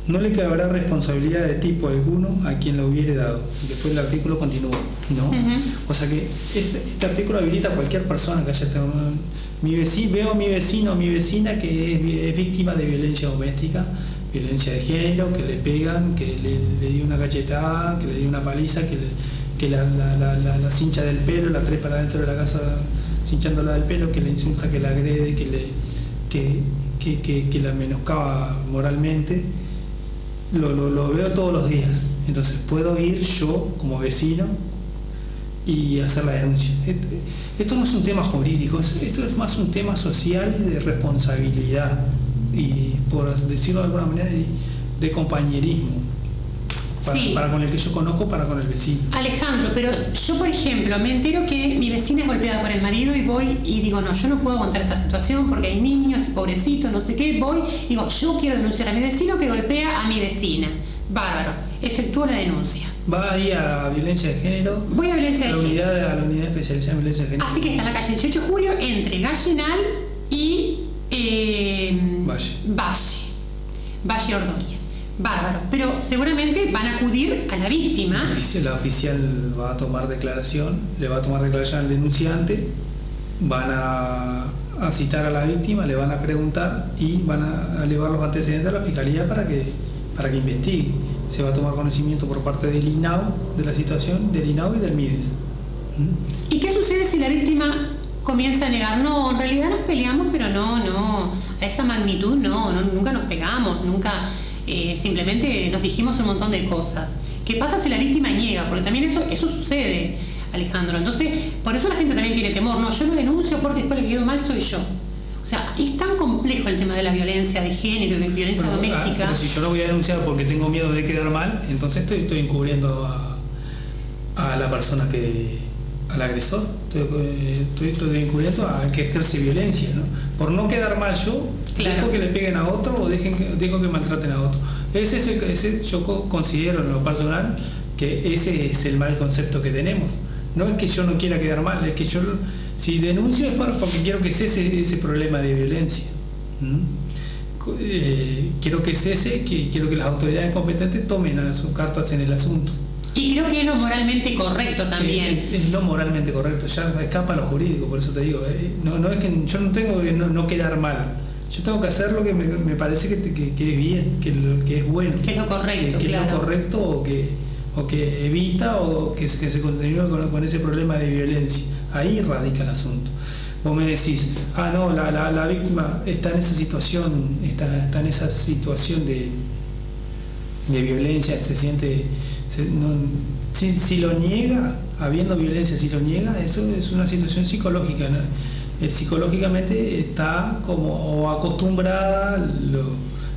no le caberá responsabilidad de tipo alguno a quien lo hubiere dado. Después el artículo continúa, ¿no? O sea que este artículo habilita a cualquier persona que haya veo a mi vecino o mi vecina que es víctima de violencia doméstica, violencia de género, que le pegan, que le dio una cachetada, que le dio una paliza, que la cincha del pelo, la trae para dentro de la casa cinchándola del pelo, que le insulta, que la agrede, que la menoscaba moralmente. Lo veo todos los días. Entonces puedo ir yo como vecino y hacer la denuncia. Esto no es un tema jurídico, esto es más un tema social y de responsabilidad y, por decirlo de alguna manera, de compañerismo. Para con el que yo conozco, para con el vecino. Alejandro, pero yo, por ejemplo, me entero que mi vecina es golpeada por el marido y voy y digo, no, yo no puedo aguantar esta situación porque hay niños, pobrecitos, no sé qué. Voy y digo, yo quiero denunciar a mi vecino que golpea a mi vecina. Bárbaro, efectúo la denuncia. Va ahí a violencia de género. Voy a violencia de género. A la unidad especializada en violencia de género. Así que está en la calle 18 de julio entre Gallenal y Valle Ordóñez. Bárbaro, pero seguramente van a acudir a la víctima. La oficial va a tomar declaración, le va a tomar declaración al denunciante, van a citar a la víctima, le van a preguntar y van a elevar los antecedentes a la fiscalía para que investigue. Se va a tomar conocimiento por parte del INAU de la situación, del INAU y del MIDES. ¿Y qué sucede si la víctima comienza a negar? No, en realidad nos peleamos, pero no, a esa magnitud no, nunca nos pegamos, nunca... simplemente nos dijimos un montón de cosas. ¿Qué pasa si la víctima niega? Porque también eso sucede, Alejandro. Entonces, por eso la gente también tiene temor. No, yo no denuncio porque después le quedo mal soy yo. O sea, es tan complejo el tema de la violencia de género y de violencia doméstica. Pero si yo no voy a denunciar porque tengo miedo de quedar mal, entonces estoy encubriendo a la persona al agresor. Estoy encubriendo al que ejerce violencia, ¿no? Por no quedar mal yo, claro, dejo que le peguen a otro o dejo que maltraten a otro. Ese yo considero en lo personal que ese es el mal concepto que tenemos. No es que yo no quiera quedar mal, es que yo, si denuncio es porque quiero que cese ese problema de violencia. Quiero que cese, quiero que las autoridades competentes tomen sus cartas en el asunto. Y creo que es lo moralmente correcto también. Es lo moralmente correcto, ya escapa a lo jurídico, por eso te digo. No es que yo no tengo que no quedar mal. Yo tengo que hacer lo que me parece que es bien, que es bueno. Que es lo correcto, que claro. Es lo correcto o que evita o que se continúe con ese problema de violencia. Ahí radica el asunto. Vos me decís, no, la víctima está en esa situación, está en esa situación de violencia, se Si lo niega, habiendo violencia, si lo niega, eso es una situación psicológica, ¿no? Psicológicamente está como acostumbrada,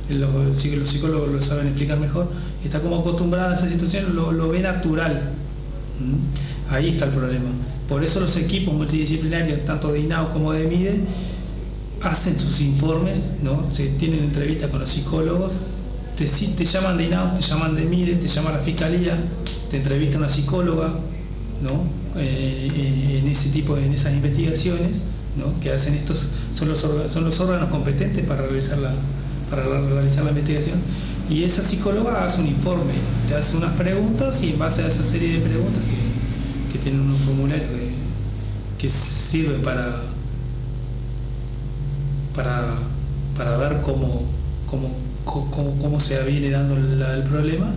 los psicólogos lo saben explicar mejor, está como acostumbrada a esa situación, lo ve natural. Ahí está el problema. Por eso los equipos multidisciplinarios, tanto de INAO como de MIDE, hacen sus informes, ¿no? Tienen entrevistas con los psicólogos, te llaman de INAO, te llaman de MIDE, te llama la fiscalía, te entrevista una psicóloga, ¿no? En esas investigaciones, ¿no? Que hacen estos, son los órganos competentes para realizar la investigación, y esa psicóloga hace un informe, te hace unas preguntas, y en base a esa serie de preguntas que tienen unos formularios que sirven para ver cómo se viene dando el problema,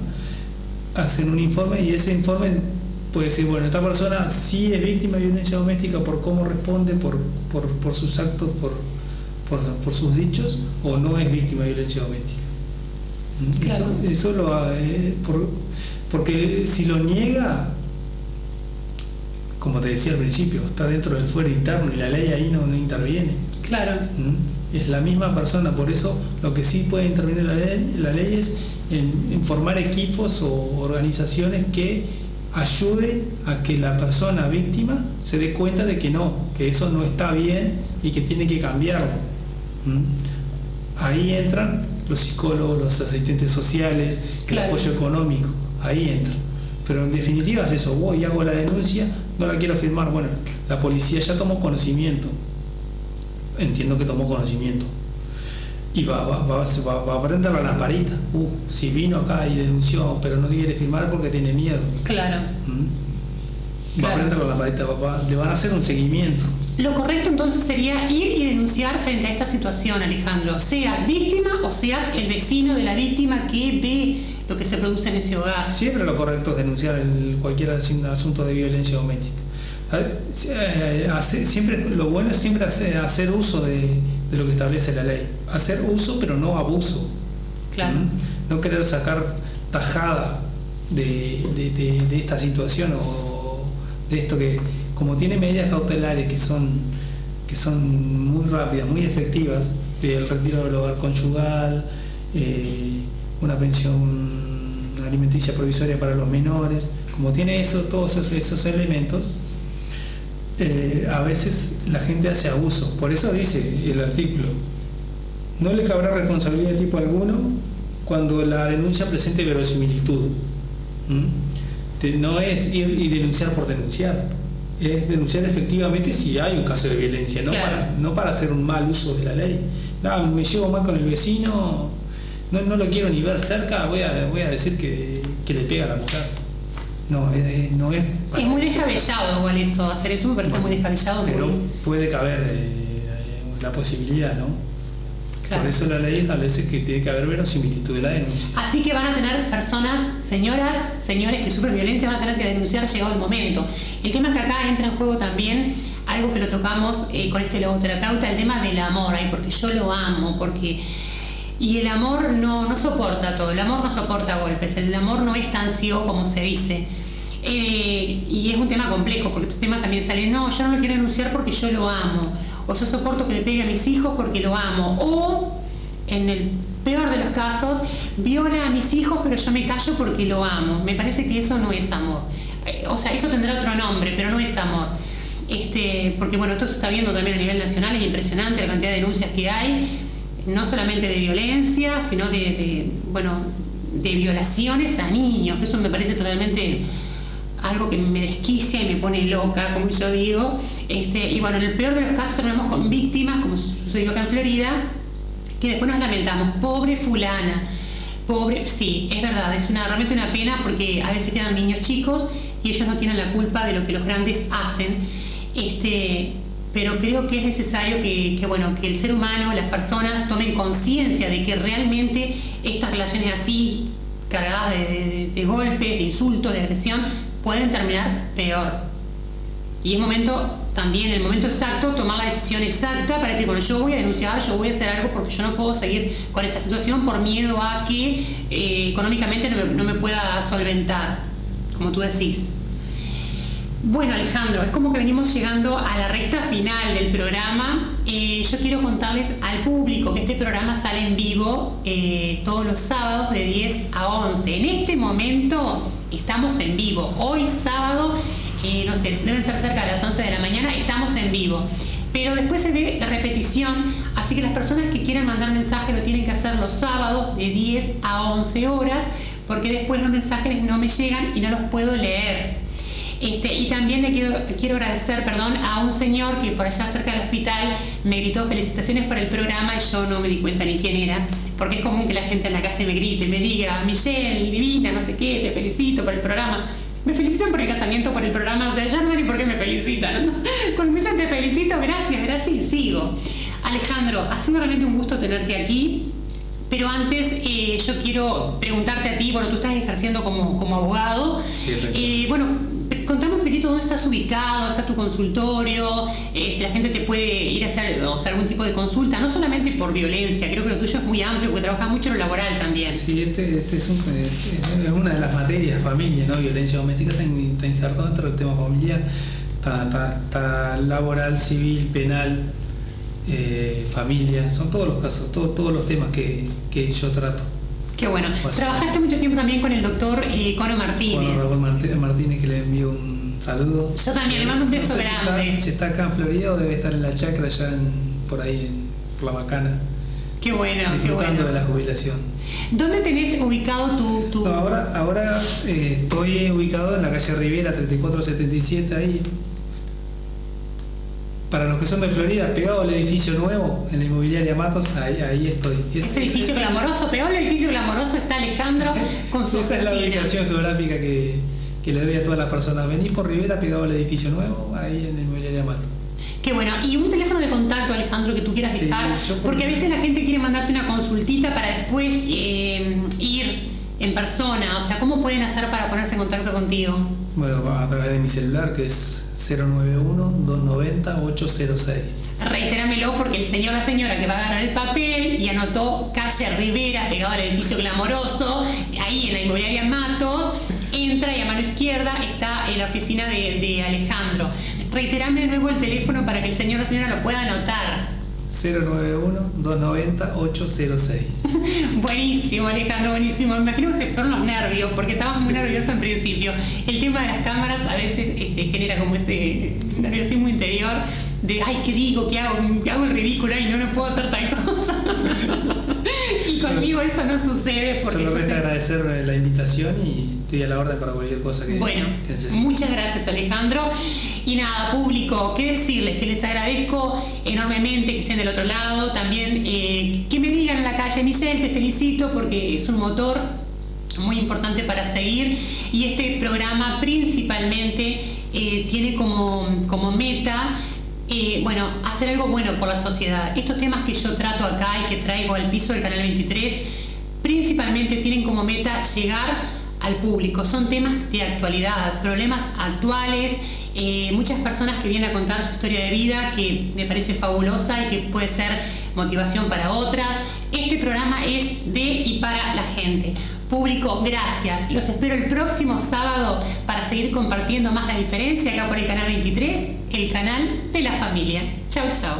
hacen un informe, y ese informe puede decir, bueno, esta persona sí es víctima de violencia doméstica por cómo responde, por sus actos, por sus dichos, o no es víctima de violencia doméstica. Claro. Porque si lo niega, como te decía al principio, está dentro del fuero interno y la ley ahí no interviene. Claro. Es la misma persona, por eso lo que sí puede intervenir la ley es en formar equipos o organizaciones que ayuden a que la persona víctima se dé cuenta de que eso no está bien y que tiene que cambiarlo. Ahí entran los psicólogos, los asistentes sociales, claro, el apoyo económico, ahí entran. Pero en definitiva es eso, voy y hago la denuncia, no la quiero firmar, bueno, la policía ya tomó conocimiento, entiendo que tomó conocimiento, y va a prender la lamparita. Si vino acá y denunció, pero no quiere firmar porque tiene miedo. Claro. Va a prender la lamparita, le van a hacer un seguimiento. Lo correcto entonces sería ir y denunciar frente a esta situación, Alejandro, seas víctima o seas el vecino de la víctima que ve lo que se produce en ese hogar. Siempre lo correcto es denunciar cualquier asunto de violencia doméstica. Lo bueno es siempre hacer uso de lo que establece la ley. Hacer uso, pero no abuso. Claro. No querer sacar tajada de esta situación o de esto que, como tiene medidas cautelares que son muy rápidas, muy efectivas, el retiro del hogar conyugal, una pensión alimenticia provisoria para los menores, como tiene todos esos elementos, a veces la gente hace abuso. Por eso dice el artículo, no le cabrá responsabilidad de tipo alguno cuando la denuncia presente verosimilitud. No es ir y denunciar por denunciar, es denunciar efectivamente si hay un caso de violencia, no para hacer un mal uso de la ley. Me llevo mal con el vecino, no lo quiero ni ver cerca, voy a decir que le pega a la mujer. No es. Es muy descabellado igual eso, hacer eso me parece muy descabellado. Pero puede caber la posibilidad, ¿no? Claro. Por eso la ley establece que tiene que haber verosimilitud de la denuncia. Así que van a tener personas, señores que sufren violencia, van a tener que denunciar llegado el momento. El tema es que acá entra en juego también algo que lo tocamos con este logoterapeuta, el tema del amor, porque yo lo amo, y el amor no soporta todo, el amor no soporta golpes, el amor no es tan ciego como se dice. Y es un tema complejo, porque este tema también sale, yo no lo quiero denunciar porque yo lo amo, o yo soporto que le pegue a mis hijos porque lo amo, o en el peor de los casos, viola a mis hijos pero yo me callo porque lo amo. Me parece que eso no es amor. Eso tendrá otro nombre, pero no es amor. Porque esto se está viendo también a nivel nacional, es impresionante la cantidad de denuncias que hay, no solamente de violencia, sino de violaciones a niños, que eso me parece totalmente algo que me desquicia y me pone loca, como yo digo. En el peor de los casos terminamos con víctimas, como sucedió acá en Florida, que después nos lamentamos, pobre fulana, sí, es verdad, es realmente una pena, porque a veces quedan niños chicos y ellos no tienen la culpa de lo que los grandes hacen. Pero creo que es necesario que el ser humano, las personas, tomen conciencia de que realmente estas relaciones así, cargadas de golpes, de insultos, de agresión, pueden terminar peor. Y es el momento exacto, tomar la decisión exacta para decir, yo voy a denunciar, yo voy a hacer algo, porque yo no puedo seguir con esta situación por miedo a que económicamente no me pueda solventar. como tú decís. Bueno, Alejandro, es como que venimos llegando a la recta final del programa. Yo quiero contarles al público que este programa sale en vivo todos los sábados de 10 a 11. En este momento estamos en vivo. Hoy sábado, no sé, deben ser cerca de las 11 de la mañana, estamos en vivo. Pero después se ve la repetición, así que las personas que quieran mandar mensaje lo tienen que hacer los sábados de 10 a 11 horas, porque después los mensajes no me llegan y no los puedo leer. Y también le quiero agradecer, a un señor que por allá cerca del hospital me gritó felicitaciones por el programa y yo no me di cuenta ni quién era, porque es común que la gente en la calle me grite, me diga, Michelle, divina, no sé qué, te felicito por el programa. Me felicitan por el casamiento, por el programa, o sea, ya no sé ni por qué me felicitan, ¿no? Cuando me dicen te felicito, gracias, y sigo. Alejandro, ha sido realmente un gusto tenerte aquí, pero antes yo quiero preguntarte a ti, tú estás ejerciendo como abogado. Sí, contame un poquito dónde estás ubicado, dónde está tu consultorio, si la gente te puede ir a hacer algún tipo de consulta, no solamente por violencia, creo que lo tuyo es muy amplio, porque trabajas mucho en lo laboral también. Sí, es una de las materias, familia, ¿no? Violencia doméstica está injertado dentro del tema familiar, está laboral, civil, penal, familia, son todos los casos, todos los temas que yo trato. Qué bueno. Trabajaste mucho tiempo también con el doctor Cono Martínez. Con Raúl Martínez, que le envío un saludo. Yo también, le mando un beso grande. Si está acá en Florida o debe estar en la chacra, allá por ahí, por La Macana. Qué bueno, disfrutando de la jubilación. ¿Dónde tenés ubicado tu...? No, ahora estoy ubicado en la calle Rivera, 3477, ahí. Para los que son de Florida, pegado al edificio nuevo, en la inmobiliaria Matos, ahí estoy. Ese edificio glamoroso, pegado al edificio glamoroso está Alejandro con su Esa es la ubicación geográfica que le doy a todas las personas. Vení por Rivera, pegado al edificio nuevo, ahí en la inmobiliaria Matos. Qué bueno. ¿Y un teléfono de contacto, Alejandro, que tú quieras dejar? Porque a veces la gente quiere mandarte una consultita para después ir en persona. O sea, ¿cómo pueden hacer para ponerse en contacto contigo? Bueno, a través de mi celular, que es 091-290-806. Reiterámelo, porque el señor o la señora que va a agarrar el papel y anotó calle Rivera, pegado al edificio glamoroso, ahí en la inmobiliaria Matos, entra y a mano izquierda está en la oficina de Alejandro. Reiterame de nuevo el teléfono para que el señor o la señora lo pueda anotar. 091-290-806. Buenísimo, Alejandro, buenísimo. Me imagino que se fueron los nervios, porque estábamos muy nerviosos en principio. El tema de las cámaras a veces genera como ese nerviosismo interior de, ay, ¿qué digo? ¿Qué hago? Hago el ridículo y no puedo hacer tal cosa. Y conmigo eso no sucede. Porque solo resta agradecer la invitación y estoy a la orden para cualquier cosa que necesiten. Muchas gracias, Alejandro. Y nada, público, qué decirles, que les agradezco enormemente que estén del otro lado. También que me digan en la calle, Michelle, te felicito porque es un motor muy importante para seguir. Y este programa principalmente tiene como meta hacer algo bueno por la sociedad. Estos temas que yo trato acá y que traigo al piso del Canal 23 principalmente tienen como meta llegar al público. Son temas de actualidad, problemas actuales, muchas personas que vienen a contar su historia de vida, que me parece fabulosa y que puede ser motivación para otras. Este programa es de y para la gente. Público, gracias. Los espero el próximo sábado para seguir compartiendo más La Diferencia acá por el Canal 23, el canal de la familia. Chau, chau.